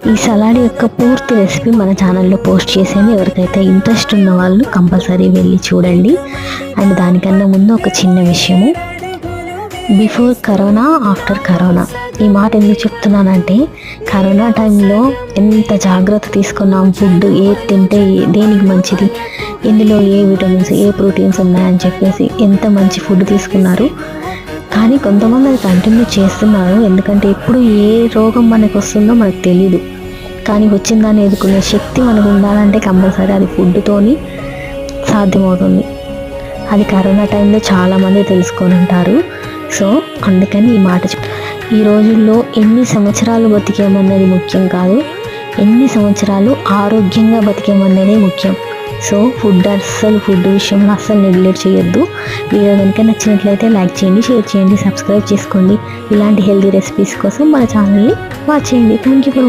ఈ సలాడ్ యొక్క పూర్తి రెసిపీ మన ఛానల్లో పోస్ట్ చేసాను. ఎవరికైతే ఇంట్రెస్ట్ ఉన్న వాళ్ళు కంపల్సరీ వెళ్ళి చూడండి. అండ్ దానికన్నా ముందు ఒక చిన్న విషయము, బిఫోర్ కరోనా ఆఫ్టర్ కరోనా. ఈ మాట ఎందుకు చెప్తున్నానంటే, కరోనా టైంలో ఎంత జాగ్రత్త తీసుకున్నాం, ఫుడ్ ఏది తింటే దేనికి మంచిది, ఇందులో ఏ విటమిన్స్ ఏ ప్రోటీన్స్ ఉన్నాయని చెప్పేసి ఎంత మంచి ఫుడ్ తీసుకున్నారు. కానీ కొంతమంది అది కంటిన్యూ చేస్తున్నారు, ఎందుకంటే ఎప్పుడు ఏ రోగం మనకు వస్తుందో మనకు తెలీదు. కానీ వచ్చిన దాన్ని ఎదుర్కొనే శక్తి మనకు ఉండాలంటే కంపల్సరీ అది ఫుడ్తోని సాధ్యమవుతుంది. అది కరోనా టైంలో చాలామంది తెలుసుకొని ఉంటారు. సో అందుకని ఈ మాట ఈ రోజుల్లో ఎన్ని సంవత్సరాలు బతికేమన్నది ముఖ్యం కాదు, ఎన్ని సంవత్సరాలు ఆరోగ్యంగా బతికేమన్నదే ముఖ్యం. సో ఫుడ్ విషయంలో అస్సలు నెగ్లెక్ట్ చేయొద్దు. వీడియో కనుక నచ్చినట్లయితే లైక్ చేయండి, షేర్ చేయండి, సబ్స్క్రైబ్ చేసుకోండి. ఇలాంటి హెల్తీ రెసిపీస్ కోసం మన ఛానల్ని వాచ్ చేయండి. Thank you for